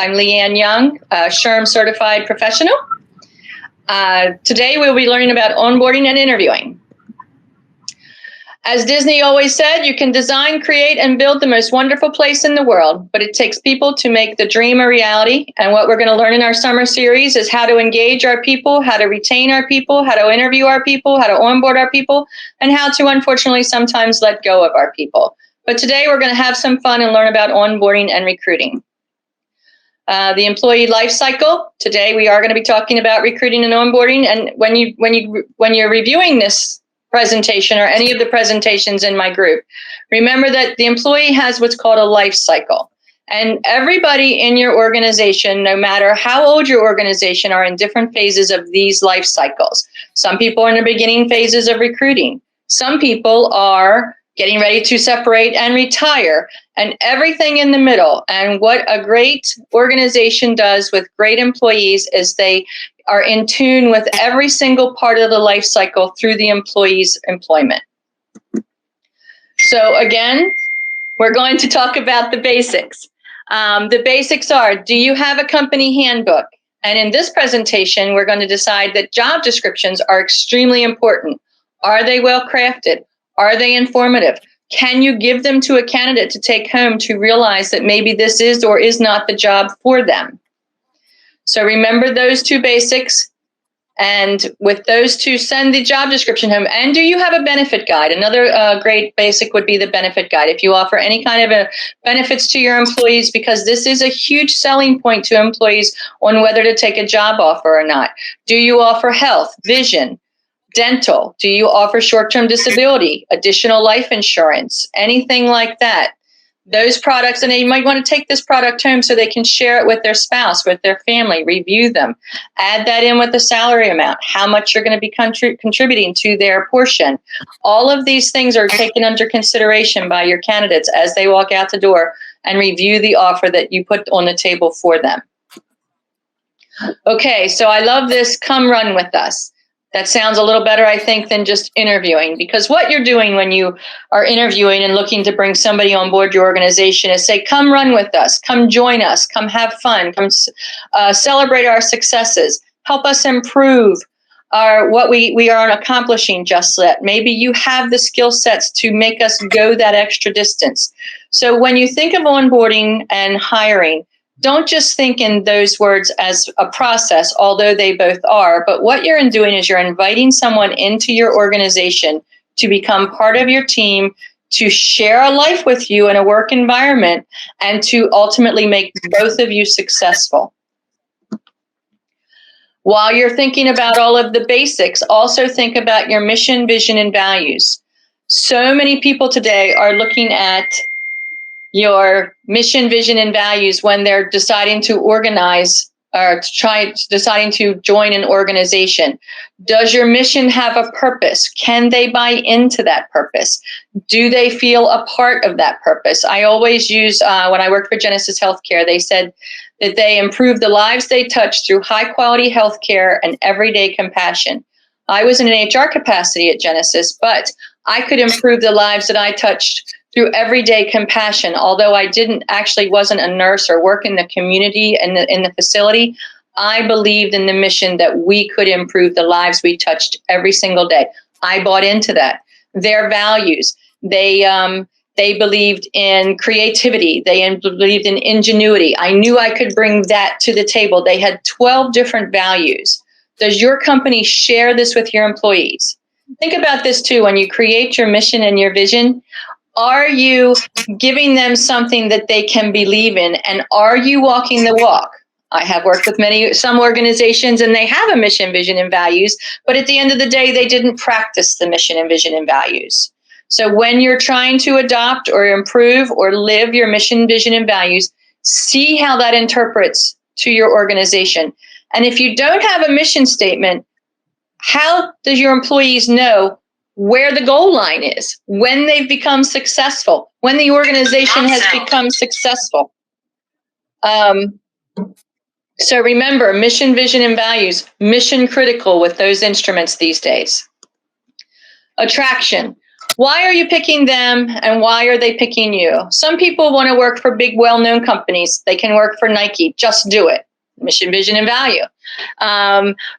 I'm Leanne Young, a SHRM certified professional. Today we'll be learning about onboarding and interviewing. As Disney always said, you can design, create, and build the most wonderful place in the world, but it takes people to make the dream a reality. And what we're going to learn in our summer series is how to engage our people, how to retain our people, how to interview our people, how to onboard our people, and how to, unfortunately, sometimes let go of our people. But today we're going to have some fun and learn about onboarding and recruiting. The employee life cycle. Today we are going to be talking about recruiting and onboarding. And when you're reviewing this presentation or any of the presentations in my group, remember that the employee has what's called a life cycle. And everybody in your organization, no matter how old your organization, are in different phases of these life cycles. Some people are in the beginning phases of recruiting. Some people are getting ready to separate and retire, and everything in the middle. And what a great organization does with great employees is they are in tune with every single part of the life cycle through the employee's employment. So again, we're going to talk about the basics. The basics are, do you have a company handbook? And in this presentation, we're going to decide that job descriptions are extremely important. Are they well crafted? Are they informative? Can you give them to a candidate to take home to realize that maybe this is or is not the job for them? So remember those two basics. And with those two, send the job description home. And do you have a benefit guide? Another great basic would be the benefit guide. If you offer any kind of benefits to your employees, because this is a huge selling point to employees on whether to take a job offer or not. Do you offer health, vision, dental? Do you offer short-term disability, additional life insurance, anything like that? Those products, and they might want to take this product home so they can share it with their spouse, with their family, review them, add that in with the salary amount, how much you're going to be contributing to their portion. All of these things are taken under consideration by your candidates as they walk out the door and review the offer that you put on the table for them. Okay, so I love this, come run with us. That sounds a little better, I think, than just interviewing, because what you're doing when you are interviewing and looking to bring somebody on board your organization is say, come run with us, come join us, come have fun, come celebrate our successes, help us improve what we are accomplishing just yet. Maybe you have the skill sets to make us go that extra distance. So when you think of onboarding and hiring, don't just think in those words as a process, although they both are, but what you're doing is you're inviting someone into your organization to become part of your team, to share a life with you in a work environment, and to ultimately make both of you successful. While you're thinking about all of the basics, also think about your mission, vision, and values. So many people today are looking at your mission, vision, and values when they're deciding to organize or deciding to join an organization. Does your mission have a purpose? Can they buy into that purpose? Do they feel a part of that purpose? I always use, when I worked for Genesis Healthcare, they said that they improve the lives they touch through high quality healthcare and everyday compassion. I was in an HR capacity at Genesis, but I could improve the lives that I touched through everyday compassion. Although I wasn't a nurse or work in the community and in the facility, I believed in the mission that we could improve the lives we touched every single day. I bought into that. Their values, they believed in creativity. They believed in ingenuity. I knew I could bring that to the table. They had 12 different values. Does your company share this with your employees? Think about this too. When you create your mission and your vision, are you giving them something that they can believe in? And are you walking the walk? I have worked with some organizations and they have a mission, vision, and values, but at the end of the day, they didn't practice the mission and vision and values. So when you're trying to adopt or improve or live your mission, vision, and values, see how that interprets to your organization. And if you don't have a mission statement, how does your employees know where the goal line is, when they've become successful, when the organization has become successful? So remember, mission, vision, and values, mission critical with those instruments these days. Attraction. Why are you picking them and why are they picking you? Some people want to work for big, well-known companies. They can work for Nike. Just do it. Mission, vision, and value.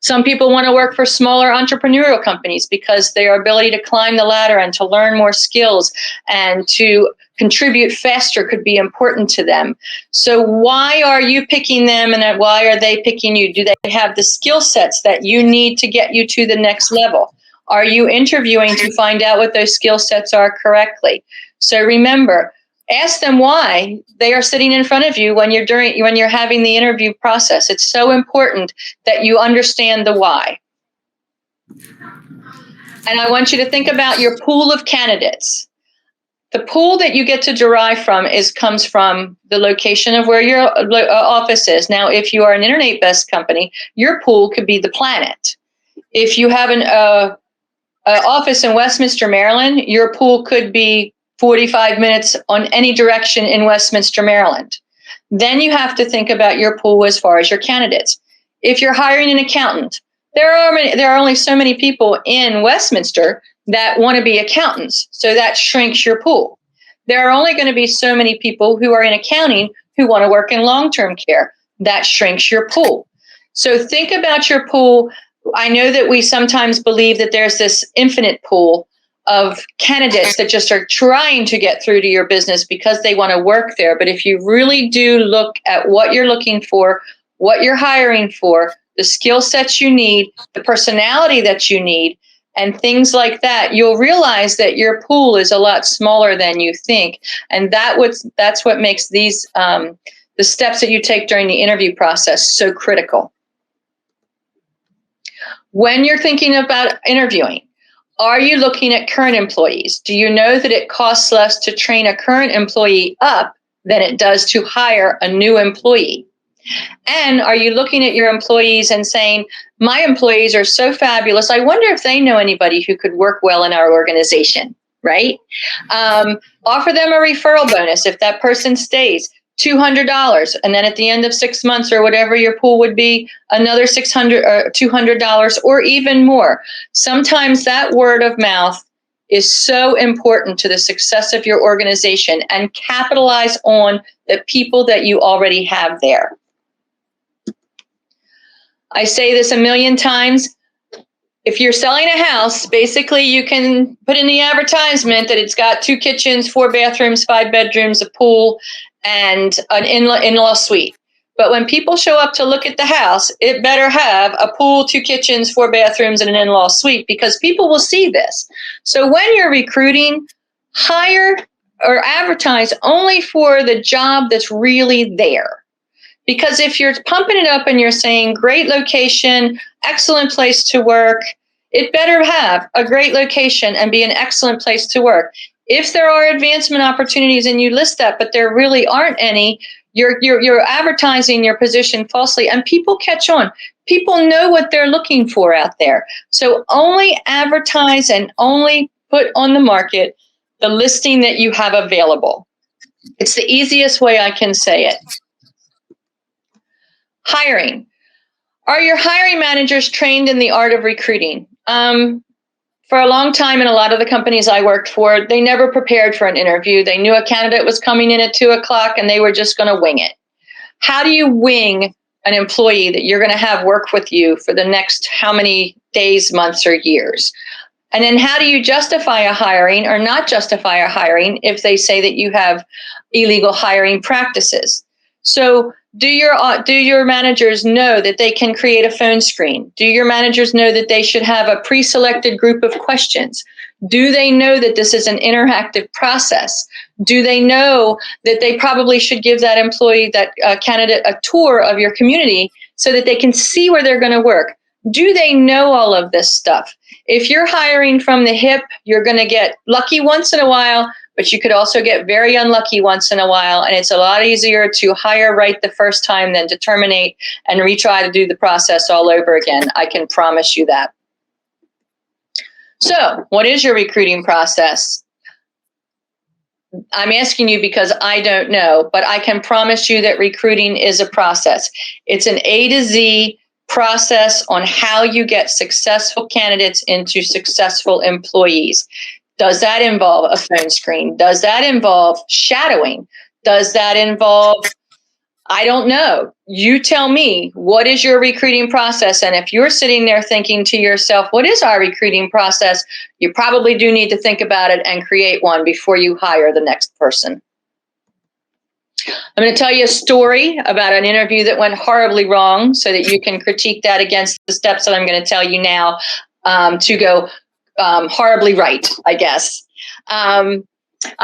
Some people want to work for smaller entrepreneurial companies because their ability to climb the ladder and to learn more skills and to contribute faster could be important to them. So why are you picking them and why are they picking you? Do they have the skill sets that you need to get you to the next level? Are you interviewing to find out what those skill sets are correctly? So remember, ask them why they are sitting in front of you when you're having the interview process. It's so important that you understand the why. And I want you to think about your pool of candidates. The pool that you get to derive from comes from the location of where your office is. Now, if you are an internet-based company, your pool could be the planet. If you have an office in Westminster, Maryland, your pool could be 45 minutes on any direction in Westminster, Maryland. Then you have to think about your pool as far as your candidates. If you're hiring an accountant, there are only so many people in Westminster that want to be accountants, so that shrinks your pool. There are only going to be so many people who are in accounting who want to work in long-term care. That shrinks your pool. So think about your pool. I know that we sometimes believe that there's this infinite pool of candidates that just are trying to get through to your business because they want to work there. But if you really do look at what you're looking for, what you're hiring for, the skill sets you need, the personality that you need, and things like that, you'll realize that your pool is a lot smaller than you think. And that's what makes these the steps that you take during the interview process so critical. When you're thinking about interviewing, are you looking at current employees? Do you know that it costs less to train a current employee up than it does to hire a new employee? And are you looking at your employees and saying, my employees are so fabulous, I wonder if they know anybody who could work well in our organization, right? Offer them a referral bonus if that person stays. $200, and then at the end of 6 months or whatever your pool would be, another $600 or $200 or even more. Sometimes that word of mouth is so important to the success of your organization, and capitalize on the people that you already have there. I say this a million times. If you're selling a house, basically you can put in the advertisement that it's got 2 kitchens, 4 bathrooms, 5 bedrooms, a pool, and an in-law suite. But when people show up to look at the house, it better have a pool, 2 kitchens, 4 bathrooms, and an in-law suite, because people will see this. So when you're recruiting, hire or advertise only for the job that's really there. Because if you're pumping it up and you're saying great location, excellent place to work, it better have a great location and be an excellent place to work. If there are advancement opportunities and you list that, but there really aren't any, you're advertising your position falsely, and people catch on. People know what they're looking for out there. So only advertise and only put on the market the listing that you have available. It's the easiest way I can say it. Hiring. Are your hiring managers trained in the art of recruiting? For a long time in a lot of the companies I worked for, they never prepared for an interview. They knew a candidate was coming in at 2:00 and they were just going to wing it. How do you wing an employee that you're going to have work with you for the next how many days, months, or years? And then how do you justify a hiring or not justify a hiring if they say that you have illegal hiring practices? So do your managers know that they can create a phone screen? Do your managers know that they should have a pre-selected group of questions? Do they know that this is an interactive process? Do they know that they probably should give that employee, that candidate, a tour of your community so that they can see where they're going to work? Do they know all of this stuff? If you're hiring from the hip, you're going to get lucky once in a while, but you could also get very unlucky once in a while. And it's a lot easier to hire right the first time than to terminate and retry to do the process all over again. I can promise you that. So, what is your recruiting process? I'm asking you because I don't know, but I can promise you that recruiting is a process. It's an A to Z process on how you get successful candidates into successful employees. Does that involve a phone screen? Does that involve shadowing? Does that involve, I don't know. You tell me, what is your recruiting process? And if you're sitting there thinking to yourself, what is our recruiting process? You probably do need to think about it and create one before you hire the next person. I'm going to tell you a story about an interview that went horribly wrong so that you can critique that against the steps that I'm going to tell you now to go horribly right, I guess.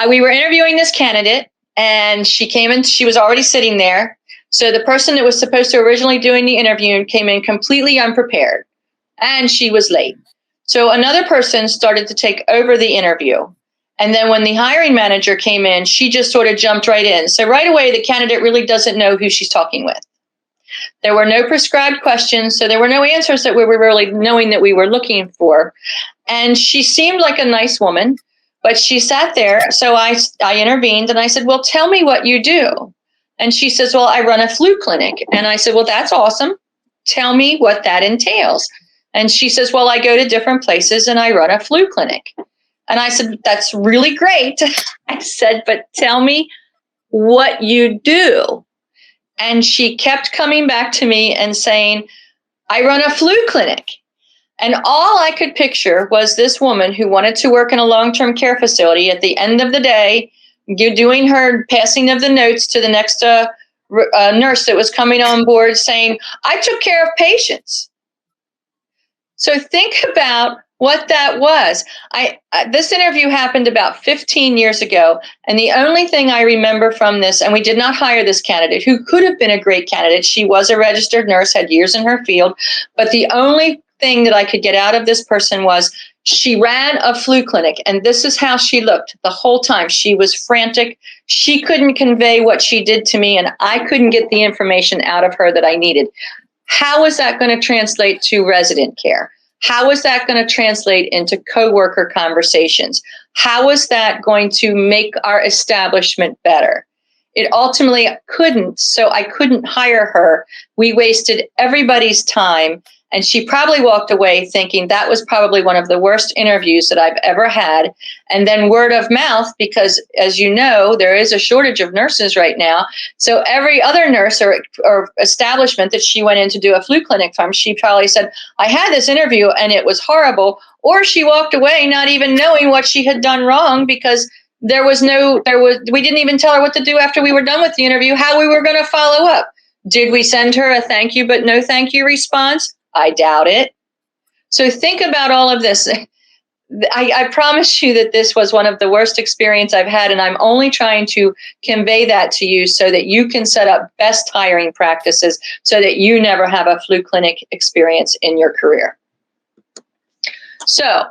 We were interviewing this candidate, and she came in. She was already sitting there. So the person that was supposed to originally doing the interview came in completely unprepared, and she was late. So another person started to take over the interview. And then when the hiring manager came in, she just sort of jumped right in. So right away, the candidate really doesn't know who she's talking with. There were no prescribed questions, so there were no answers that we were really knowing that we were looking for. And she seemed like a nice woman, but she sat there. So I intervened and I said, well, tell me what you do. And she says, well, I run a flu clinic. And I said, well, that's awesome. Tell me what that entails. And she says, well, I go to different places and I run a flu clinic. And I said, that's really great. I said, but tell me what you do. And she kept coming back to me and saying, I run a flu clinic. And all I could picture was this woman who wanted to work in a long-term care facility at the end of the day, doing her passing of the notes to the next nurse that was coming on board saying, I took care of patients. So think about what that was. This interview happened about 15 years ago, and the only thing I remember from this, and we did not hire this candidate, who could have been a great candidate. She was a registered nurse, had years in her field, but the only thing that I could get out of this person was she ran a flu clinic, and this is how she looked the whole time. She was frantic. She couldn't convey what she did to me, and I couldn't get the information out of her that I needed. How is that going to translate to resident care? How is that going to translate into coworker conversations? How is that going to make our establishment better? It ultimately couldn't, so I couldn't hire her. We wasted everybody's time, and she probably walked away thinking that was probably one of the worst interviews that I've ever had. And then word of mouth, because as you know, there is a shortage of nurses right now. So every other nurse or establishment that she went in to do a flu clinic from, she probably said, I had this interview and it was horrible. Or she walked away not even knowing what she had done wrong, because we didn't even tell her what to do after we were done with the interview, how we were going to follow up. Did we send her a thank you but no thank you response? I doubt it. So think about all of this. I promise you that this was one of the worst experiences I've had, and I'm only trying to convey that to you so that you can set up best hiring practices so that you never have a flu clinic experience in your career. So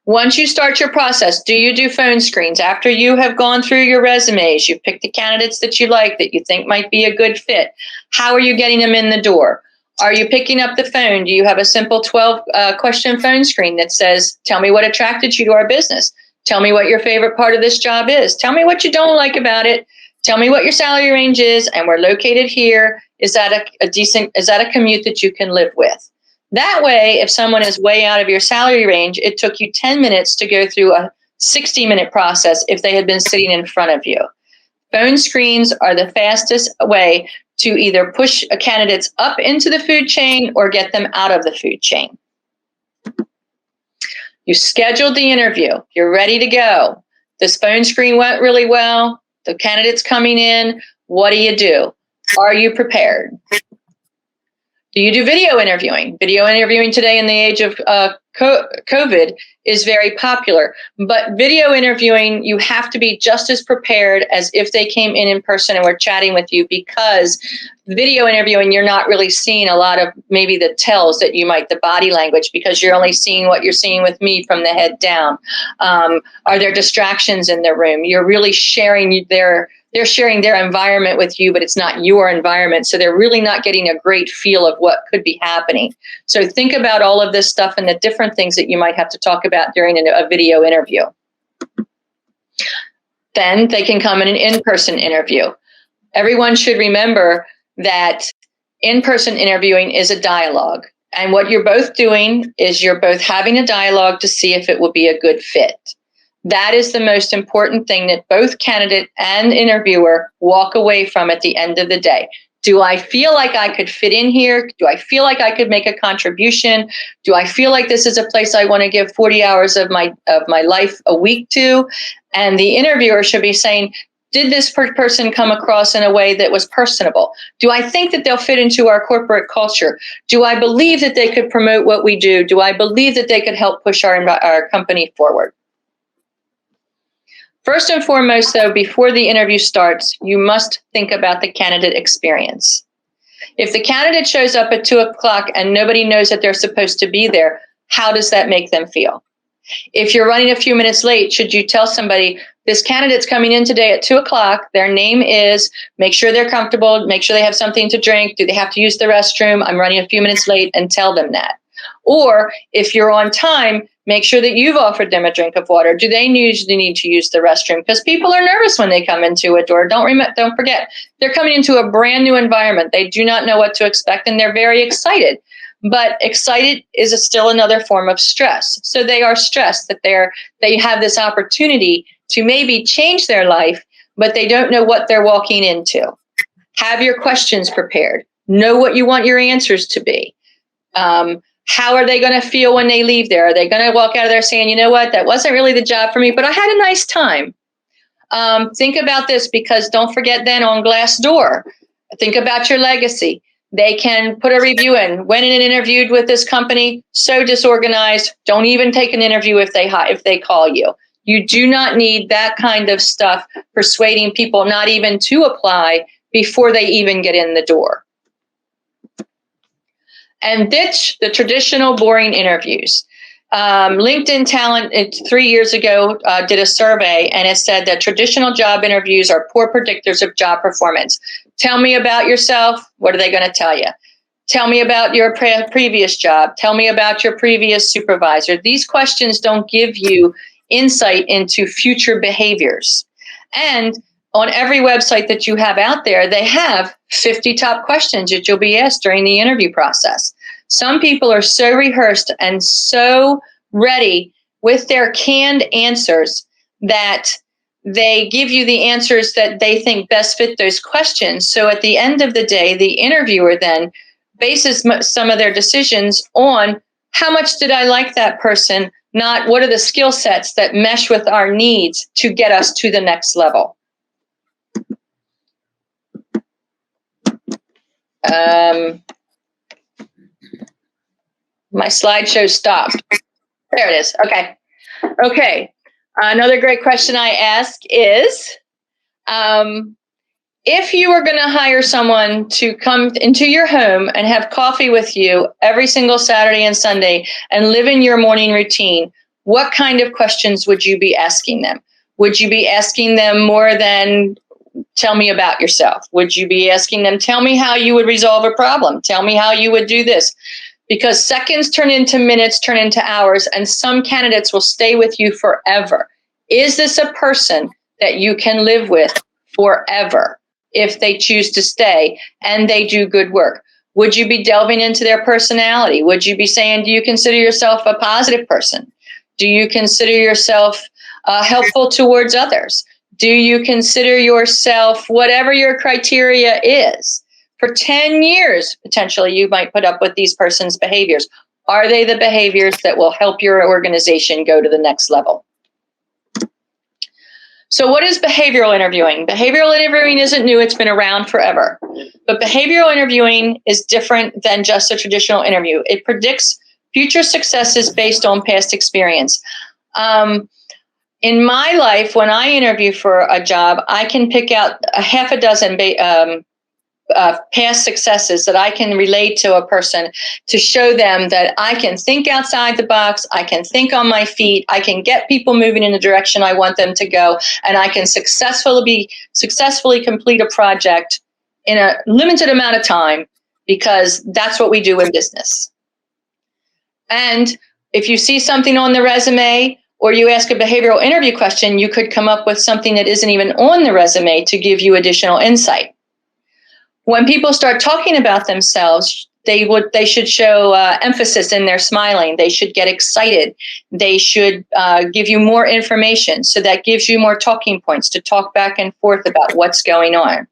once you start your process, do you do phone screens? After you have gone through your resumes, you've picked the candidates that you like, that you think might be a good fit. How are you getting them in the door? Are you picking up the phone? Do you have a simple 12-question phone screen that says, tell me what attracted you to our business? Tell me what your favorite part of this job is. Tell me what you don't like about it. Tell me what your salary range is, and we're located here. Is that a commute that you can live with? That way, if someone is way out of your salary range, it took you 10 minutes to go through a 60-minute process if they had been sitting in front of you. Phone screens are the fastest way to either push candidates up into the food chain or get them out of the food chain. You scheduled the interview. You're ready to go. This phone screen went really well. The candidate's coming in. What do? Are you prepared? Do you do video interviewing? Video interviewing today in the age of COVID is very popular. But video interviewing, you have to be just as prepared as if they came in person and were chatting with you, because video interviewing, you're not really seeing a lot of maybe the tells that you might, the body language, because you're only seeing what you're seeing with me from the head down. Are there distractions in the room? You're really sharing they're sharing their environment with you, but it's not your environment. So they're really not getting a great feel of what could be happening. So think about all of this stuff and the different things that you might have to talk about during a video interview. Then they can come in an in-person interview. Everyone should remember that in-person interviewing is a dialogue. And what you're both doing is you're both having a dialogue to see if it will be a good fit. That is the most important thing that both candidate and interviewer walk away from at the end of the day. Do I feel like I could fit in here? Do I feel like I could make a contribution? Do I feel like this is a place I want to give 40 hours of my life a week to? And the interviewer should be saying, did this person come across in a way that was personable? Do I think that they'll fit into our corporate culture? Do I believe that they could promote what we do? Do I believe that they could help push our company forward? First and foremost, though, before the interview starts, you must think about the candidate experience. If the candidate shows up at 2:00 and nobody knows that they're supposed to be there, how does that make them feel? If you're running a few minutes late, should you tell somebody, this candidate's coming in today at 2:00, their name is, make sure they're comfortable, make sure they have something to drink, do they have to use the restroom, I'm running a few minutes late, and tell them that. Or if you're on time, make sure that you've offered them a drink of water. Do they usually need to use the restroom? Because people are nervous when they come into a door. Don't forget, they're coming into a brand new environment. They do not know what to expect, and they're very excited. But excited is still another form of stress. So they are stressed that they have this opportunity to maybe change their life, but they don't know what they're walking into. Have your questions prepared. Know what you want your answers to be. How are they going to feel when they leave there? Are they going to walk out of there saying, you know what, that wasn't really the job for me, but I had a nice time? Think about this, because don't forget then on Glassdoor, think about your legacy. They can put a review in. Went in and interviewed with this company, so disorganized. Don't even take an interview if they call you. You do not need that kind of stuff persuading people not even to apply before they even get in the door. And ditch the traditional boring interviews. LinkedIn Talent 3 years ago did a survey, and it said that traditional job interviews are poor predictors of job performance. Tell me about yourself. What are they going to tell you? Tell me about your previous job. Tell me about your previous supervisor. These questions don't give you insight into future behaviors. And on every website that you have out there, they have 50 top questions that you'll be asked during the interview process. Some people are so rehearsed and so ready with their canned answers that they give you the answers that they think best fit those questions. So at the end of the day, the interviewer then bases some of their decisions on how much did I like that person, not what are the skill sets that mesh with our needs to get us to the next level. My slideshow stopped. There it is. Okay. Another great question I ask is, if you were going to hire someone to come into your home and have coffee with you every single Saturday and Sunday and live in your morning routine, what kind of questions would you be asking them? Would you be asking them more than tell me about yourself? Would you be asking them, tell me how you would resolve a problem? Tell me how you would do this? Because seconds turn into minutes, turn into hours, and some candidates will stay with you forever. Is this a person that you can live with forever if they choose to stay and they do good work? Would you be delving into their personality? Would you be saying, do you consider yourself a positive person? Do you consider yourself helpful towards others? Do you consider yourself, whatever your criteria is? For 10 years, potentially, you might put up with these person's behaviors. Are they the behaviors that will help your organization go to the next level? So what is behavioral interviewing? Behavioral interviewing isn't new. It's been around forever. But behavioral interviewing is different than just a traditional interview. It predicts future successes based on past experience. In my life, when I interview for a job, I can pick out a half a dozen past successes that I can relate to a person to show them that I can think outside the box, I can think on my feet, I can get people moving in the direction I want them to go, and I can successfully complete a project in a limited amount of time, because that's what we do in business. And if you see something on the resume or you ask a behavioral interview question, you could come up with something that isn't even on the resume to give you additional insight. When people start talking about themselves, They should show emphasis in their smiling. They should get excited. They should give you more information. So that gives you more talking points to talk back and forth about what's going on.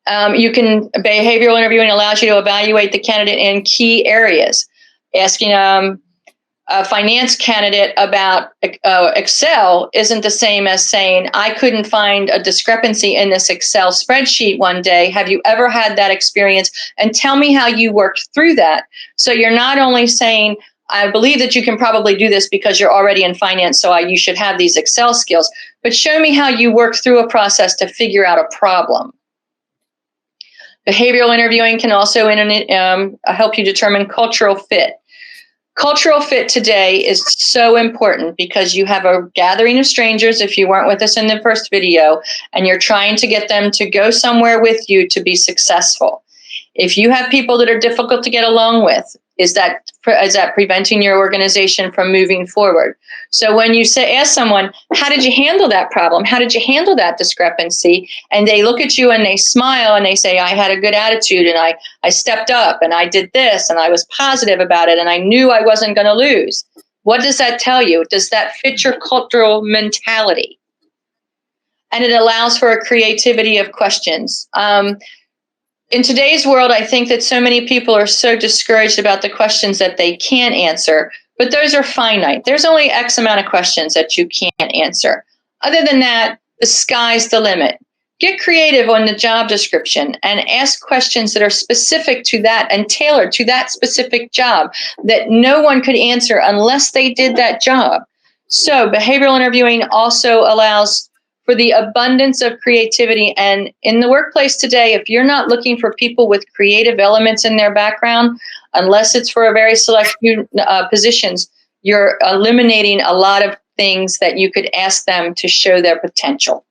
Behavioral interviewing allows you to evaluate the candidate in key areas. Asking a finance candidate about Excel isn't the same as saying, I couldn't find a discrepancy in this Excel spreadsheet one day. Have you ever had that experience? And tell me how you worked through that. So you're not only saying, I believe that you can probably do this because you're already in finance, so you should have these Excel skills, but show me how you worked through a process to figure out a problem. Behavioral interviewing can also help you determine cultural fit. Cultural fit today is so important because you have a gathering of strangers, if you weren't with us in the first video, and you're trying to get them to go somewhere with you to be successful. If you have people that are difficult to get along with, is that preventing your organization from moving forward? So when you ask someone, how did you handle that problem? How did you handle that discrepancy? And they look at you and they smile and they say, I had a good attitude and I stepped up and I did this and I was positive about it and I knew I wasn't going to lose. What does that tell you? Does that fit your cultural mentality? And it allows for a creativity of questions. In today's world, I think that so many people are so discouraged about the questions that they can't answer, but those are finite. There's only X amount of questions that you can't answer. Other than that, the sky's the limit. Get creative on the job description and ask questions that are specific to that and tailored to that specific job that no one could answer unless they did that job. So behavioral interviewing also allows for the abundance of creativity. And in the workplace today, if you're not looking for people with creative elements in their background, unless it's for a very select few positions, you're eliminating a lot of things that you could ask them to show their potential.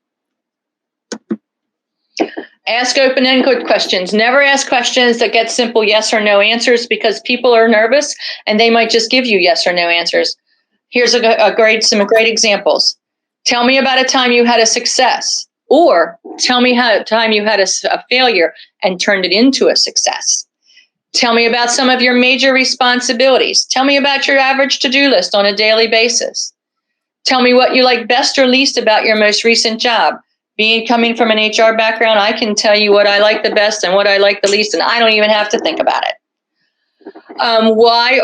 Ask open-ended questions. Never ask questions that get simple yes or no answers because people are nervous and they might just give you yes or no answers. Here's some great examples. Tell me about a time you had a success, or tell me how a time you had a failure and turned it into a success. Tell me about some of your major responsibilities. Tell me about your average to-do list on a daily basis. Tell me what you like best or least about your most recent job. Coming from an HR background, I can tell you what I like the best and what I like the least, and I don't even have to think about it. Why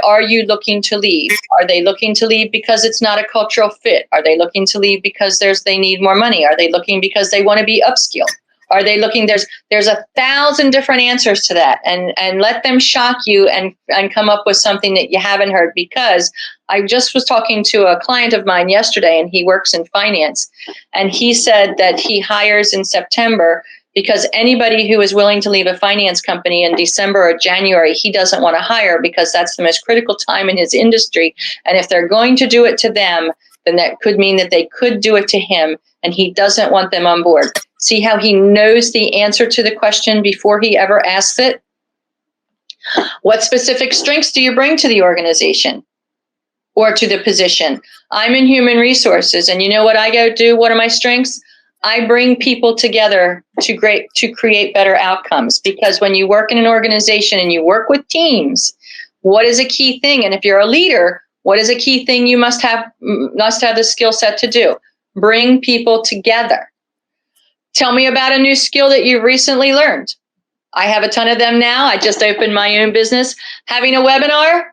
are you looking to leave? Are they looking to leave because it's not a cultural fit? Are they looking to leave because they need more money? Are they looking because they want to be upskilled? Are they looking? There's 1,000 different answers to that, and let them shock you and come up with something that you haven't heard. Because I just was talking to a client of mine yesterday, and he works in finance, and he said that he hires in September because anybody who is willing to leave a finance company in December or January, he doesn't want to hire because that's the most critical time in his industry. And if they're going to do it to them, then that could mean that they could do it to him, and he doesn't want them on board. See how he knows the answer to the question before he ever asks it? What specific strengths do you bring to the organization or to the position? I'm in human resources, and you know what I go do? What are my strengths? I bring people together to create better outcomes, because when you work in an organization and you work with teams, what is a key thing? And if you're a leader, what is a key thing you must have the skill set to do? Bring people together. Tell me about a new skill that you've recently learned. I have a ton of them now. I just opened my own business. Having a webinar,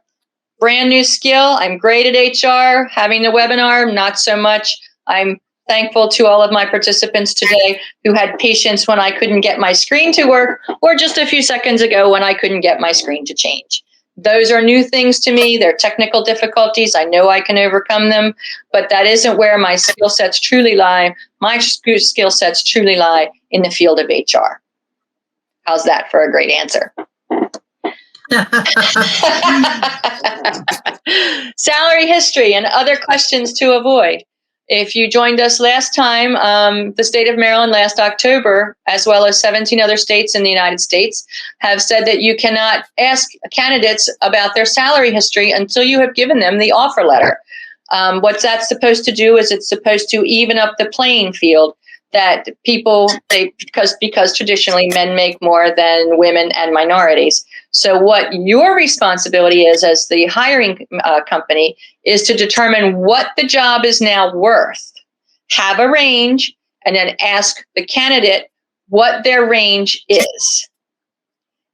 brand new skill. I'm great at HR. Having a webinar, not so much. I'm thankful to all of my participants today who had patience when I couldn't get my screen to work, or just a few seconds ago when I couldn't get my screen to change. Those are new things to me. They're technical difficulties. I know I can overcome them, but that isn't where my skill sets truly lie. My skill sets truly lie in the field of HR. How's that for a great answer? Salary history and other questions to avoid. If you joined us last time, the state of Maryland last October, as well as 17 other states in the United States, have said that you cannot ask candidates about their salary history until you have given them the offer letter. What that's supposed to do is it's supposed to even up the playing field. that because traditionally men make more than women and minorities. So what your responsibility is as the hiring company is to determine what the job is now worth, have a range, and then ask the candidate what their range is.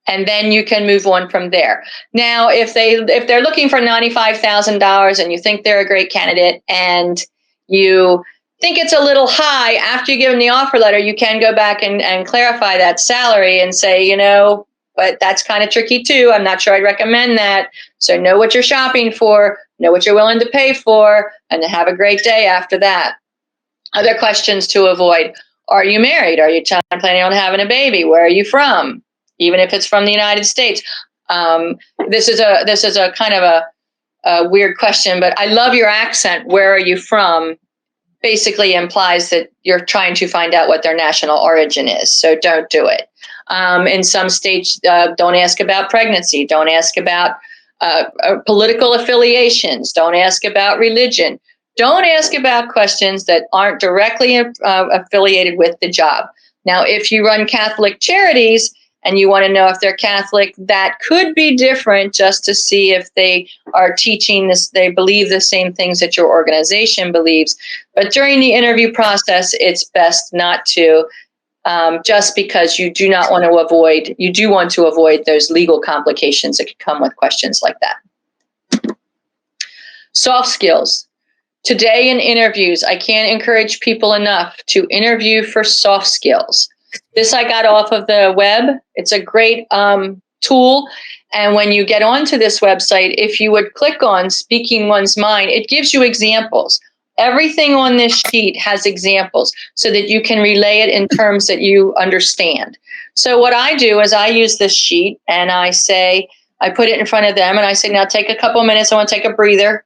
And then you can move on from there. Now, if they're looking for $95,000 and you think they're a great candidate and you think it's a little high, after you give them the offer letter, you can go back and clarify that salary and say, but that's kind of tricky too. I'm not sure I'd recommend that. So know what you're shopping for, know what you're willing to pay for, and have a great day after that. Other questions to avoid. Are you married? Are you planning on having a baby? Where are you from? Even if it's from the United States. This is a kind of a weird question, but I love your accent. Where are you from? Basically implies that you're trying to find out what their national origin is. So don't do it. In some states, don't ask about pregnancy. Don't ask about political affiliations. Don't ask about religion. Don't ask about questions that aren't directly affiliated with the job. Now, if you run Catholic charities and you want to know if they're Catholic, that could be different, just to see if they are teaching this, they believe the same things that your organization believes. But during the interview process, it's best not to, just because you do want to avoid those legal complications that could come with questions like that. Soft skills. Today in interviews, I can't encourage people enough to interview for soft skills. This I got off of the web. It's a great tool. And when you get onto this website, if you would click on Speaking One's Mind, it gives you examples. Everything on this sheet has examples so that you can relay it in terms that you understand. So what I do is I use this sheet and I put it in front of them and I say, now take a couple of minutes. I want to take a breather.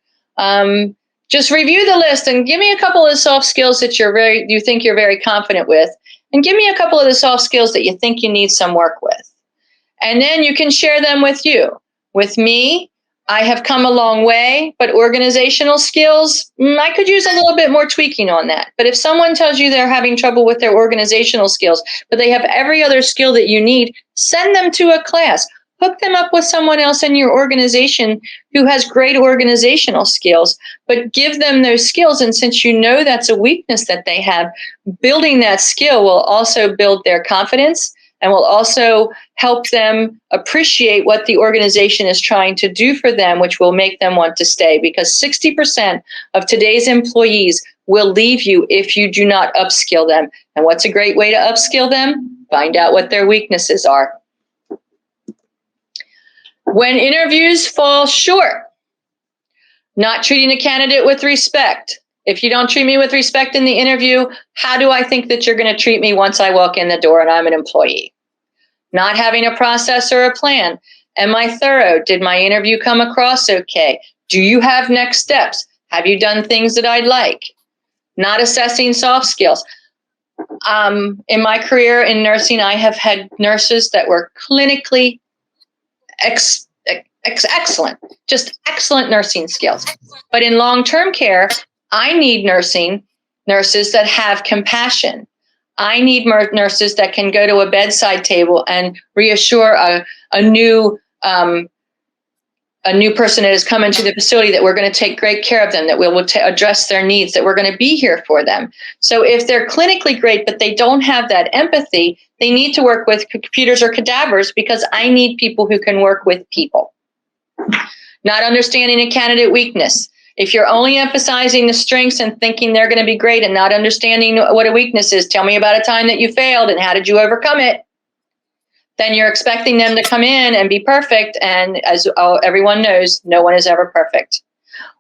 Just review the list and give me a couple of soft skills that you think you're very confident with. And give me a couple of the soft skills that you think you need some work with. And then you can share them with you. With me, I have come a long way, but organizational skills, I could use a little bit more tweaking on that. But if someone tells you they're having trouble with their organizational skills, but they have every other skill that you need, send them to a class. Hook them up with someone else in your organization who has great organizational skills, but give them those skills. And since you know that's a weakness that they have, building that skill will also build their confidence and will also help them appreciate what the organization is trying to do for them, which will make them want to stay, because 60% of today's employees will leave you if you do not upskill them. And what's a great way to upskill them? Find out what their weaknesses are. When interviews fall short, not treating a candidate with respect. If you don't treat me with respect in the interview, how do I think that you're going to treat me once I walk in the door and I'm an employee? Not having a process or a plan. Am I thorough? Did my interview come across okay? Do you have next steps? Have you done things that I'd like? Not assessing soft skills. In my career in nursing, I have had nurses that were clinically excellent, just excellent nursing skills. But in long-term care, I need nurses that have compassion. I need nurses that can go to a bedside table and reassure a new person that has come into the facility that we're going to take great care of them, that we'll address their needs, that we're going to be here for them. So if they're clinically great, but they don't have that empathy, they need to work with computers or cadavers, because I need people who can work with people. Not understanding a candidate weakness. If you're only emphasizing the strengths and thinking they're going to be great and not understanding what a weakness is, tell me about a time that you failed and how did you overcome it? Then you're expecting them to come in and be perfect. And as everyone knows, no one is ever perfect.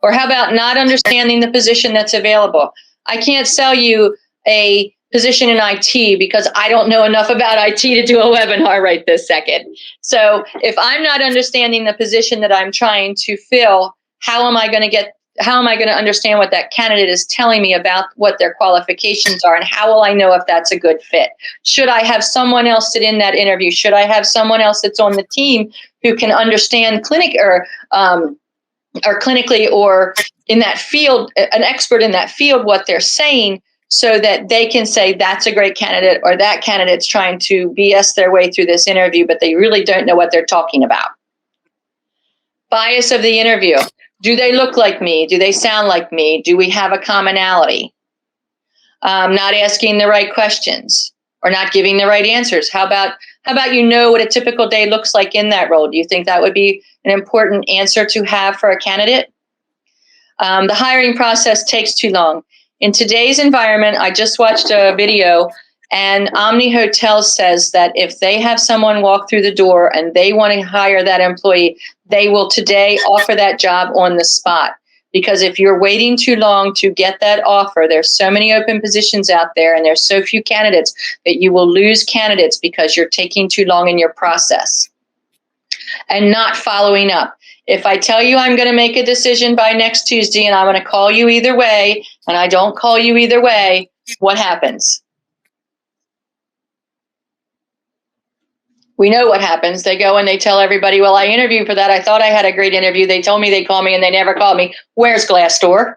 Or how about not understanding the position that's available? I can't sell you a position in IT because I don't know enough about IT to do a webinar right this second. So if I'm not understanding the position that I'm trying to fill, how am I going to understand what that candidate is telling me about what their qualifications are, and how will I know if that's a good fit? Should I have someone else sit in that interview? Should I have someone else that's on the team who can understand or clinically or in that field, an expert in that field, what they're saying, so that they can say that's a great candidate, or that candidate's trying to BS their way through this interview, but they really don't know what they're talking about. Bias of the interview. Do they look like me? Do they sound like me? Do we have a commonality? Not asking the right questions or not giving the right answers. How about what a typical day looks like in that role? Do you think that would be an important answer to have for a candidate? The hiring process takes too long. In today's environment, I just watched a video, and Omni Hotels says that if they have someone walk through the door and they want to hire that employee, they will today offer that job on the spot. Because if you're waiting too long to get that offer, there's so many open positions out there and there's so few candidates that you will lose candidates because you're taking too long in your process and not following up. If I tell you I'm going to make a decision by next Tuesday and I'm going to call you either way, and I don't call you either way, what happens? We know what happens. They go and they tell everybody, well, I interviewed for that. I thought I had a great interview. They told me they'd call me and they never called me. Where's Glassdoor?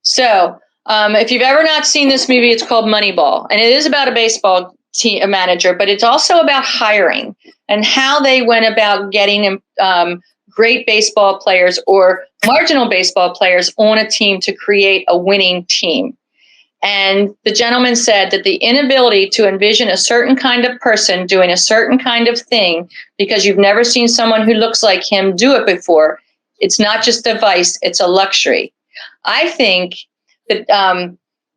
So if you've ever not seen this movie, it's called Moneyball. And it is about a baseball team manager, but it's also about hiring and how they went about getting great baseball players or marginal baseball players on a team to create a winning team. And the gentleman said that the inability to envision a certain kind of person doing a certain kind of thing because you've never seen someone who looks like him do it before, it's not just a vice, it's a luxury. I think that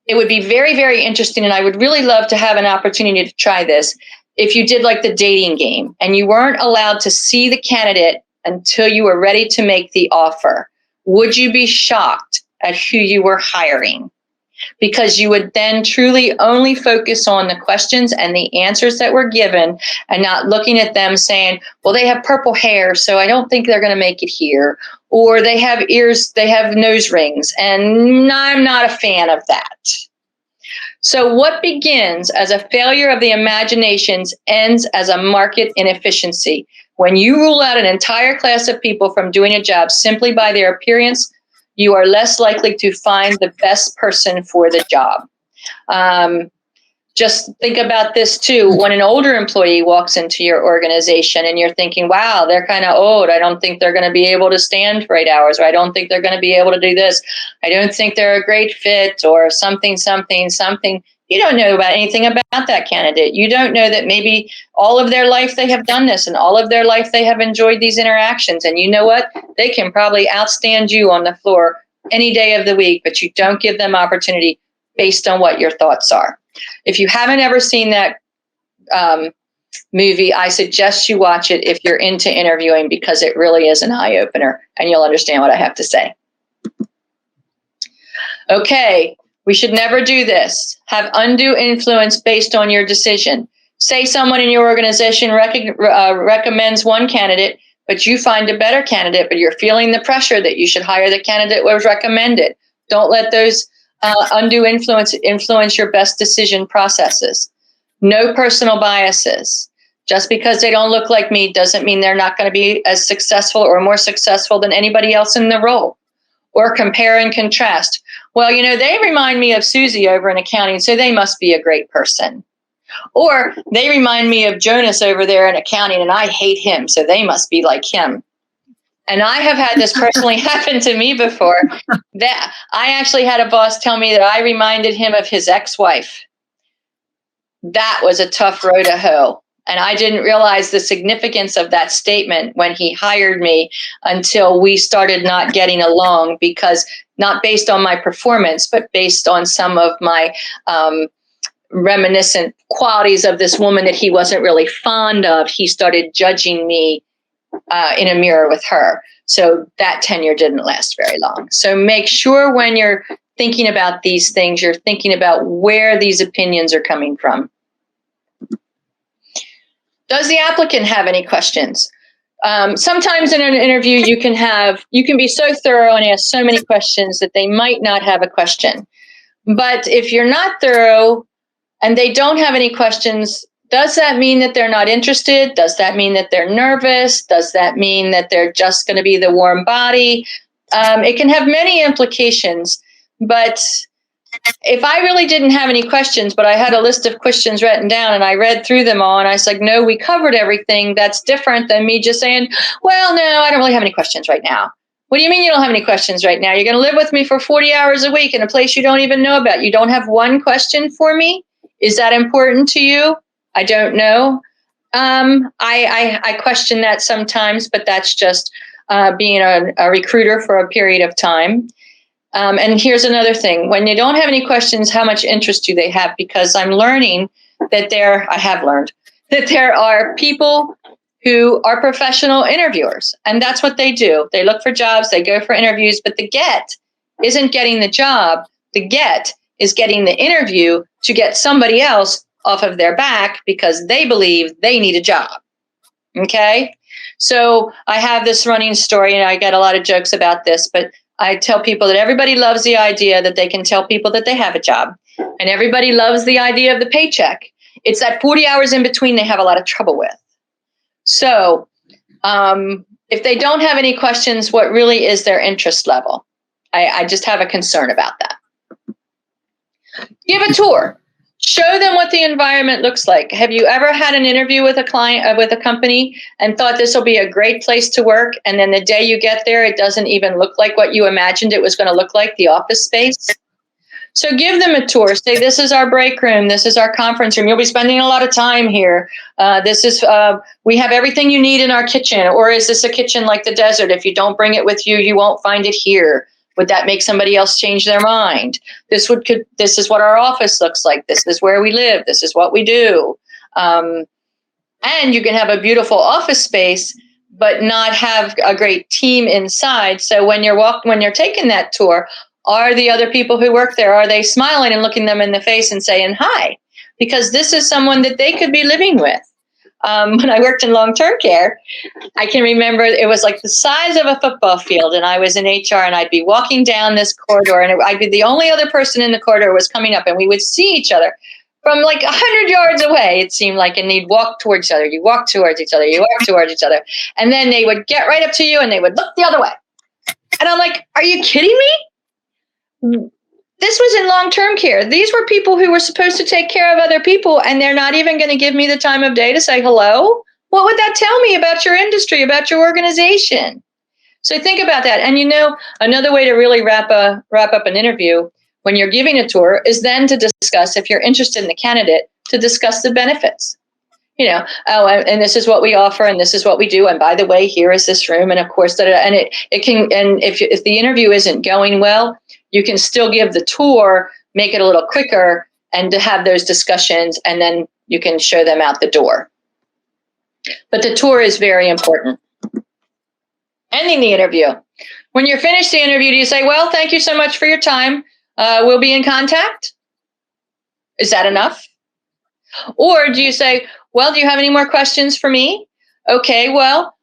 it would be very, very interesting, and I would really love to have an opportunity to try this, if you did like the dating game and you weren't allowed to see the candidate until you were ready to make the offer. Would you be shocked at who you were hiring? Because you would then truly only focus on the questions and the answers that were given and not looking at them saying, well, they have purple hair, so I don't think they're going to make it here. Or they have ears, they have nose rings, and I'm not a fan of that. So what begins as a failure of the imaginations ends as a market inefficiency. When you rule out an entire class of people from doing a job simply by their appearance, you are less likely to find the best person for the job. Just think about this too. When an older employee walks into your organization and you're thinking, wow, they're kind of old. I don't think they're going to be able to stand for 8 hours, or I don't think they're going to be able to do this. I don't think they're a great fit, or something. You don't know about anything about that candidate. You don't know that maybe all of their life they have done this and all of their life they have enjoyed these interactions. And you know what? They can probably outstand you on the floor any day of the week, but you don't give them opportunity based on what your thoughts are. If you haven't ever seen that movie, I suggest you watch it if you're into interviewing, because it really is an eye-opener and you'll understand what I have to say. Okay, we should never do this. Have undue influence based on your decision. Say someone in your organization recommends one candidate, but you find a better candidate, but you're feeling the pressure that you should hire the candidate that was recommended. Don't let those undue influence your best decision processes. No personal biases. Just because they don't look like me doesn't mean they're not going to be as successful or more successful than anybody else in the role. Or compare and contrast. Well, you know, they remind me of Susie over in accounting, so they must be a great person. Or they remind me of Jonas over there in accounting, and I hate him, so they must be like him. And I have had this personally happen to me before. That I actually had a boss tell me that I reminded him of his ex-wife. That was a tough row to hoe. And I didn't realize the significance of that statement when he hired me until we started not getting along, because not based on my performance, but based on some of my reminiscent qualities of this woman that he wasn't really fond of. He started judging me in a mirror with her. So that tenure didn't last very long. So make sure when you're thinking about these things, you're thinking about where these opinions are coming from. Does the applicant have any questions? Sometimes in an interview, you can be so thorough and ask so many questions that they might not have a question. But if you're not thorough and they don't have any questions, does that mean that they're not interested? Does that mean that they're nervous? Does that mean that they're just going to be the warm body? It can have many implications, but if I really didn't have any questions, but I had a list of questions written down and I read through them all and I was like, no, we covered everything. That's different than me just saying, well, no, I don't really have any questions right now. What do you mean you don't have any questions right now? You're going to live with me for 40 hours a week in a place you don't even know about. You don't have one question for me? Is that important to you? I don't know. I question that sometimes, but that's just being a recruiter for a period of time. And here's another thing. When you don't have any questions, how much interest do they have? Because I'm learning that I have learned that there are people who are professional interviewers, and that's what they do. They look for jobs, they go for interviews, but the get isn't getting the job. The get is getting the interview to get somebody else off of their back because they believe they need a job. Okay? So I have this running story, and I get a lot of jokes about this, but I tell people that everybody loves the idea that they can tell people that they have a job, and everybody loves the idea of the paycheck. It's that 40 hours in between they have a lot of trouble with. So if they don't have any questions, what really is their interest level? I just have a concern about that. Give a tour. Show them what the environment looks like. Have you ever had an interview with a client, with a company, and thought this will be a great place to work, and then the day you get there, it doesn't even look like what you imagined it was going to look like, the office space? So give them a tour. Say, this is our break room. This is our conference room. You'll be spending a lot of time here. We have everything you need in our kitchen. Or is this a kitchen like the desert? If you don't bring it with you, you won't find it here. Would that make somebody else change their mind? This is what our office looks like. This is where we live. This is what we do. And you can have a beautiful office space, but not have a great team inside. So when you're taking that tour, are the other people who work there, are they smiling and looking them in the face and saying hi? Because this is someone that they could be living with. When I worked in long-term care, I can remember it was like the size of a football field, and I was in HR, and I'd be walking down this corridor, and I'd be the only other person in the corridor was coming up, and we would see each other from like 100 yards away, it seemed like, and they'd walk towards each other. You walk towards each other. You walk towards each other. And then they would get right up to you, and they would look the other way. And I'm like, are you kidding me? This was in long-term care. These were people who were supposed to take care of other people, and they're not even going to give me the time of day to say hello? What would that tell me about your industry, about your organization? So think about that. And another way to really wrap up an interview when you're giving a tour is then to discuss, if you're interested in the candidate, to discuss the benefits. And this is what we offer, and this is what we do. And by the way, here is this room, and of course, and it can. And if the interview isn't going well, you can still give the tour, make it a little quicker, and to have those discussions, and then you can show them out the door. But the tour is very important. Ending the interview. When you're finished the interview, do you say, well, thank you so much for your time. We'll be in contact? Is that enough? Or do you say, well, do you have any more questions for me? Okay, well,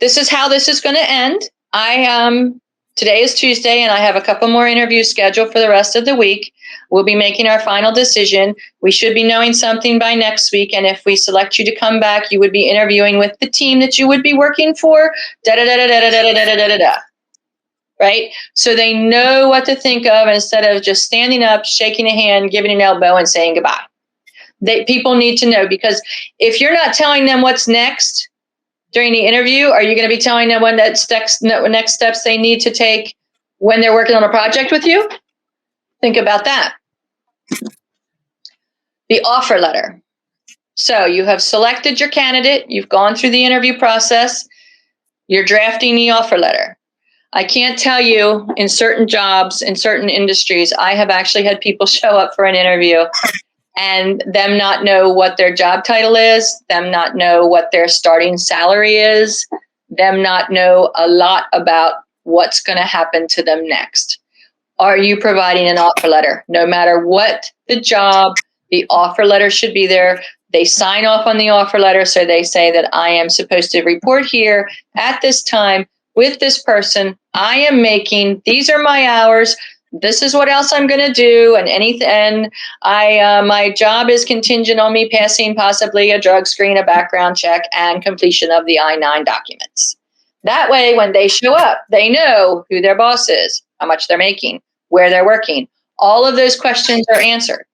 this is how this is going to end. Today is Tuesday, and I have a couple more interviews scheduled for the rest of the week. We'll be making our final decision. We should be knowing something by next week. And if we select you to come back, you would be interviewing with the team that you would be working for. Right? So they know what to think of instead of just standing up, shaking a hand, giving an elbow, and saying goodbye. People need to know, because if you're not telling them what's next during the interview, are you going to be telling them what next steps they need to take when they're working on a project with you? Think about that. The offer letter. So you have selected your candidate. You've gone through the interview process. You're drafting the offer letter. I can't tell you, in certain jobs, in certain industries, I have actually had people show up for an interview and them not know what their job title is, them not know what their starting salary is, them not know a lot about what's going to happen to them next. Are you providing an offer letter? No matter what the job, the offer letter should be there. They sign off on the offer letter, so they say that I am supposed to report here at this time with this person. I am making, these are my hours. This is what else I'm going to do, and my job is contingent on me passing possibly a drug screen, a background check, and completion of the I-9 documents. That way, when they show up, they know who their boss is, how much they're making, where they're working, All of those questions are answered.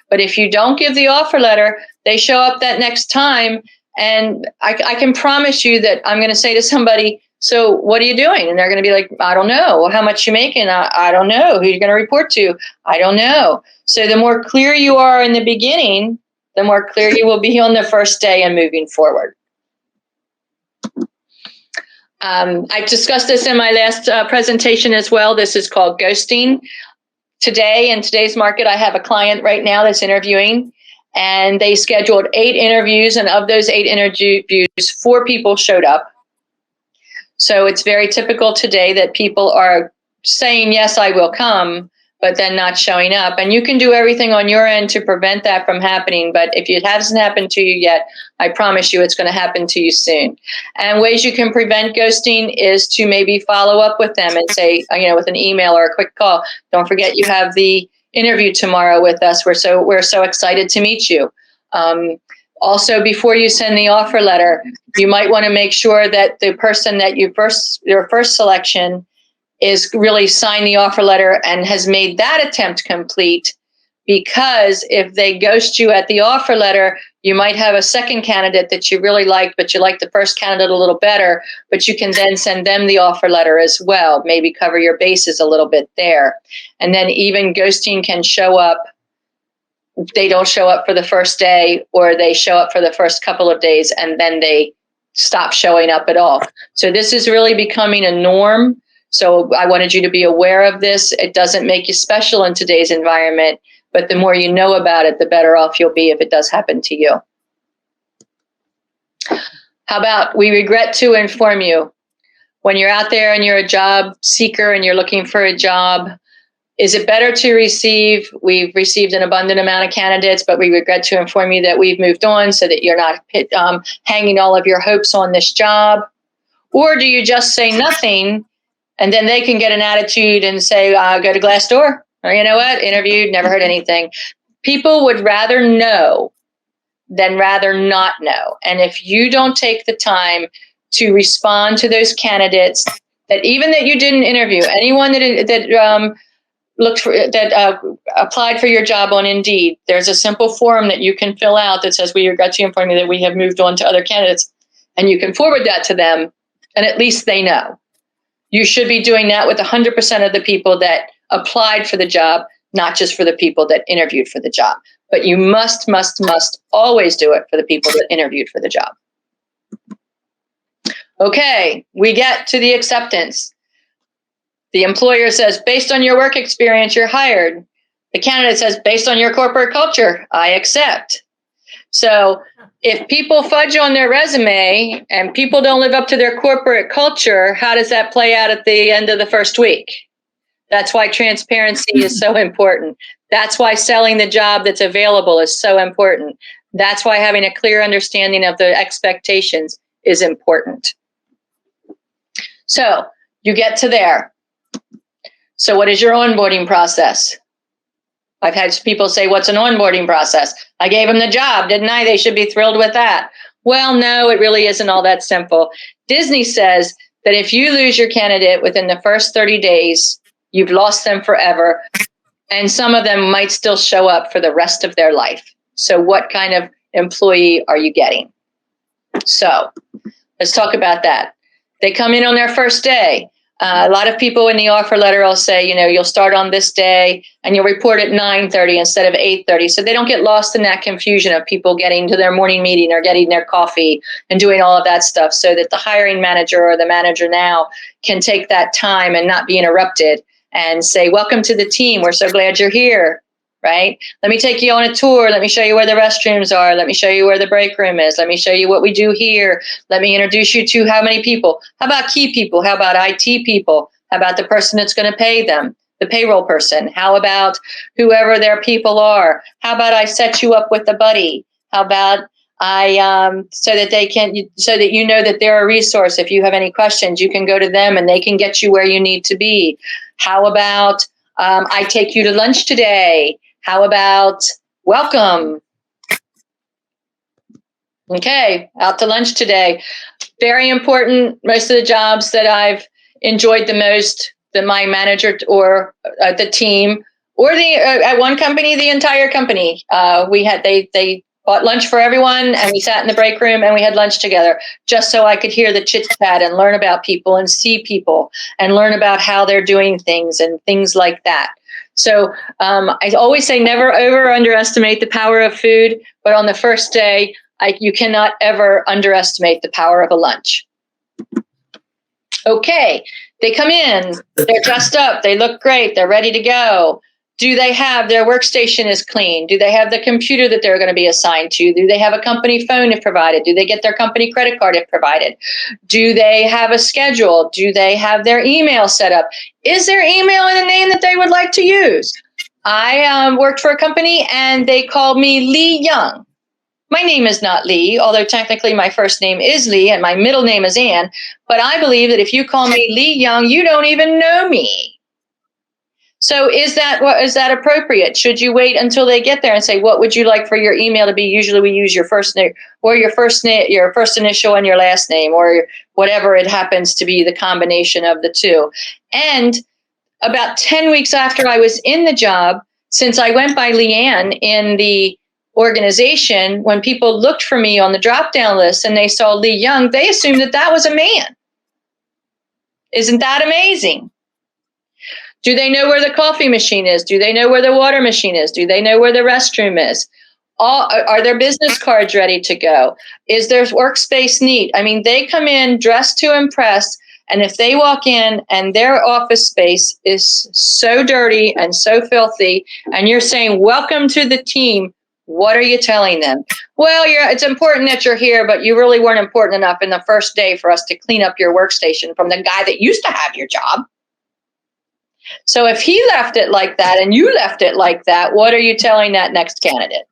But if you don't give the offer letter, they show up that next time, and I can promise you that I'm going to say to somebody, so what are you doing? And they're going to be like, I don't know. Well, how much you making? I don't know. Who are you going to report to? I don't know. So the more clear you are in the beginning, the more clear you will be on the first day and moving forward. I discussed this in my last presentation as well. This is called ghosting. Today, in today's market, I have a client right now that's interviewing, and they scheduled 8 interviews, and of those 8 interviews, 4 people showed up. So it's very typical today that people are saying, yes, I will come, but then not showing up. And you can do everything on your end to prevent that from happening. But if it hasn't happened to you yet, I promise you it's going to happen to you soon. And ways you can prevent ghosting is to maybe follow up with them and say, with an email or a quick call, don't forget you have the interview tomorrow with us. We're so excited to meet you. Also, before you send the offer letter, you might want to make sure that the person that your first selection is really signed the offer letter and has made that attempt complete, because if they ghost you at the offer letter, you might have a second candidate that you really like, but you like the first candidate a little better, but you can then send them the offer letter as well, maybe cover your bases a little bit there. And then even ghosting can show up. They don't show up for the first day, or they show up for the first couple of days and then they stop showing up at all. So this is really becoming a norm. So I wanted you to be aware of this. It doesn't make you special in today's environment, but the more you know about it, the better off you'll be if it does happen to you. How about, we regret to inform you, when you're out there and you're a job seeker and you're looking for a job, is it better to receive, we've received an abundant amount of candidates, but we regret to inform you that we've moved on, so that you're not hanging all of your hopes on this job? Or do you just say nothing, and then they can get an attitude and say, go to Glassdoor, or you know what, interviewed, never heard anything. People would rather know than rather not know. And if you don't take the time to respond to those candidates that even that you didn't interview, anyone that applied for your job on Indeed, there's a simple form that you can fill out that says, we regret to inform you that we have moved on to other candidates, and you can forward that to them, and at least they know. You should be doing that with 100% of the people that applied for the job, not just for the people that interviewed for the job. But you must always do it for the people that interviewed for the job. Okay, we get to the acceptance. The employer says, based on your work experience, you're hired. The candidate says, based on your corporate culture, I accept. So if people fudge on their resume and people don't live up to their corporate culture, how does that play out at the end of the first week? That's why transparency is so important. That's why selling the job that's available is so important. That's why having a clear understanding of the expectations is important. So you get to there. So what is your onboarding process? I've had people say, what's an onboarding process? I gave them the job, didn't I? They should be thrilled with that. Well, no, it really isn't all that simple. Disney says that if you lose your candidate within the first 30 days, you've lost them forever. And some of them might still show up for the rest of their life. So what kind of employee are you getting? So let's talk about that. They come in on their first day. A lot of people in the offer letter will say, you'll start on this day and you'll report at 9:30 instead of 8:30. So they don't get lost in that confusion of people getting to their morning meeting or getting their coffee and doing all of that stuff, so that the hiring manager or the manager now can take that time and not be interrupted and say, welcome to the team. We're so glad you're here. Right? Let me take you on a tour. Let me show you where the restrooms are. Let me show you where the break room is. Let me show you what we do here. Let me introduce you to how many people. How about key people? How about IT people? How about the person that's going to pay them, the payroll person? How about whoever their people are? How about I set you up with a buddy? How about so that you know that they're a resource. If you have any questions, you can go to them and they can get you where you need to be. How about I take you to lunch today? How about welcome? Okay, out to lunch today. Very important. Most of the jobs that I've enjoyed the most, that my manager or the team Or at one company, the entire company. They bought lunch for everyone, and we sat in the break room and we had lunch together, just so I could hear the chit chat and learn about people and see people and learn about how they're doing things and things like that. So I always say never over underestimate the power of food, but on the first day, you cannot ever underestimate the power of a lunch. Okay, they come in, they're dressed up, they look great, they're ready to go. Do they have their workstation is clean? Do they have the computer that they're going to be assigned to? Do they have a company phone if provided? Do they get their company credit card if provided? Do they have a schedule? Do they have their email set up? Is their email in a name that they would like to use? I worked for a company and they called me Lee Young. My name is not Lee, although technically my first name is Lee and my middle name is Ann. But I believe that if you call me Lee Young, you don't even know me. So is that appropriate? Should you wait until they get there and say, what would you like for your email to be? Usually we use your first name or your first initial and your last name, or whatever it happens to be, the combination of the two. And about 10 weeks after I was in the job, since I went by Leanne in the organization, when people looked for me on the drop-down list and they saw Lee Young, they assumed that was a man. Isn't that amazing? Do they know where the coffee machine is? Do they know where the water machine is? Do they know where the restroom is? Are their business cards ready to go? Is their workspace neat? I mean, they come in dressed to impress, and if they walk in and their office space is so dirty and so filthy, and you're saying, welcome to the team, what are you telling them? Well, it's important that you're here, but you really weren't important enough in the first day for us to clean up your workstation from the guy that used to have your job. So if he left it like that and you left it like that, what are you telling that next candidate?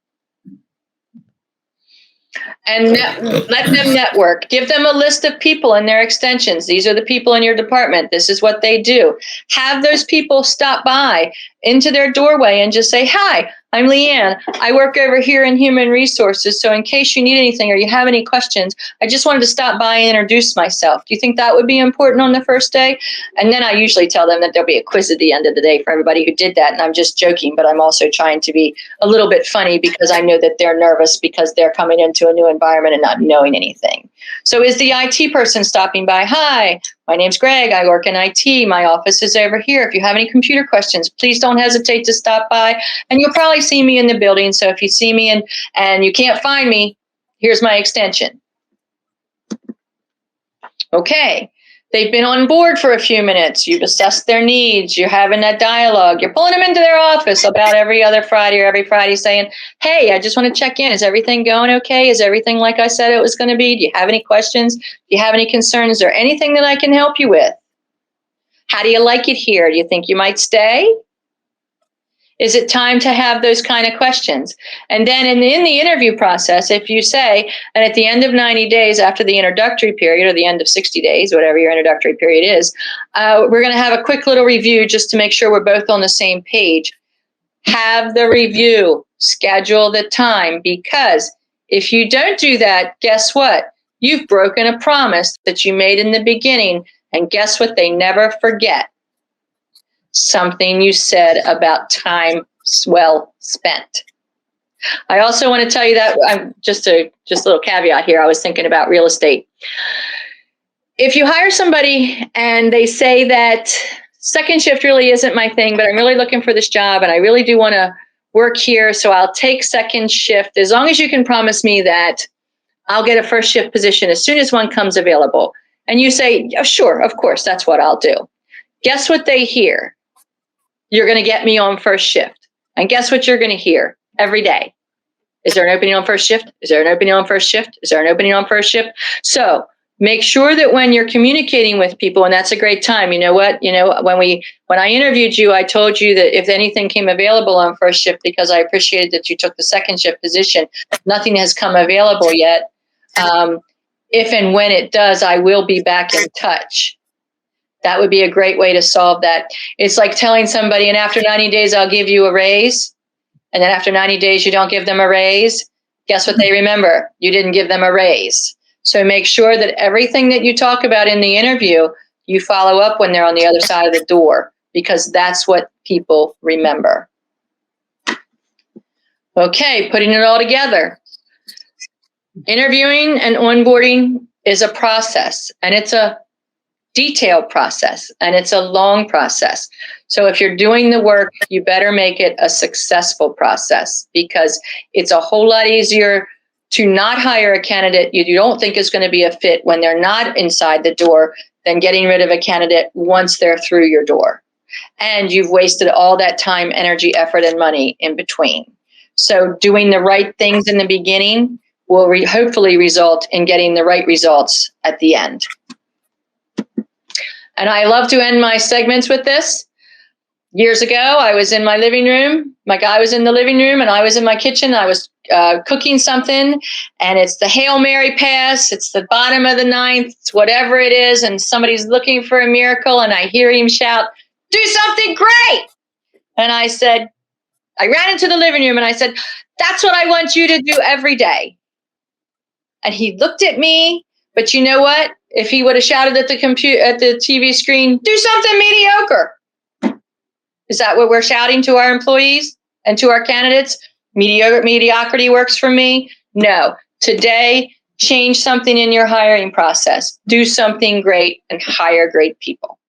And let them network. Give them a list of people and their extensions. These are the people in your department. This is what they do. Have those people stop by into their doorway and just say, hi, I'm Leanne. I work over here in Human Resources. So in case you need anything or you have any questions, I just wanted to stop by and introduce myself. Do you think that would be important on the first day? And then I usually tell them that there'll be a quiz at the end of the day for everybody who did that. And I'm just joking, but I'm also trying to be a little bit funny because I know that they're nervous because they're coming into a new environment and not knowing anything. So is the IT person stopping by? Hi, my name's Greg. I work in IT. My office is over here. If you have any computer questions, please don't hesitate to stop by. And you'll probably see me in the building. So if you see me and you can't find me, here's my extension. Okay. They've been on board for a few minutes. You've assessed their needs. You're having that dialogue. You're pulling them into their office about every other Friday or every Friday saying, hey, I just want to check in. Is everything going okay? Is everything like I said it was going to be? Do you have any questions? Do you have any concerns? Is there anything that I can help you with? How do you like it here? Do you think you might stay? Is it time to have those kind of questions? And then in the interview process, if you say, and at the end of 90 days after the introductory period, or the end of 60 days, whatever your introductory period is, we're going to have a quick little review just to make sure we're both on the same page. Have the review, schedule the time, because if you don't do that, guess what? You've broken a promise that you made in the beginning, and guess what? They never forget. Something you said about time well spent. I also want to tell you that I'm just a little caveat here. I was thinking about real estate. If you hire somebody and they say that second shift really isn't my thing, but I'm really looking for this job and I really do want to work here, so I'll take second shift as long as you can promise me that I'll get a first shift position as soon as one comes available. And you say, oh, sure, of course, that's what I'll do. Guess what they hear? You're going to get me on first shift. And guess what you're going to hear every day? Is there an opening on first shift? Is there an opening on first shift? Is there an opening on first shift? So make sure that when you're communicating with people, and that's a great time, you know what? You know, when I interviewed you, I told you that if anything came available on first shift, because I appreciated that you took the second shift position, nothing has come available yet. If and when it does, I will be back in touch. That would be a great way to solve that. It's like telling somebody, and after 90 days, I'll give you a raise. And then after 90 days, you don't give them a raise. Guess what they remember? You didn't give them a raise. So make sure that everything that you talk about in the interview, you follow up when they're on the other side of the door, because that's what people remember. Okay, putting it all together. Interviewing and onboarding is a process, and it's a detailed process, and it's a long process. So if you're doing the work, you better make it a successful process, because it's a whole lot easier to not hire a candidate you don't think is going to be a fit when they're not inside the door than getting rid of a candidate once they're through your door. And you've wasted all that time, energy, effort, and money in between. So doing the right things in the beginning will hopefully result in getting the right results at the end. And I love to end my segments with this. Years ago, I was in my living room. My guy was in the living room, and I was in my kitchen. I was cooking something, and it's the Hail Mary pass. It's the bottom of the ninth, whatever it is, and somebody's looking for a miracle, and I hear him shout, "Do something great!" And I ran into the living room, and I said, "That's what I want you to do every day." And he looked at me, but you know what? If he would have shouted at the TV screen, "Do something mediocre." Is that what we're shouting to our employees and to our candidates? Mediocrity works for me? No. Today, change something in your hiring process. Do something great and hire great people.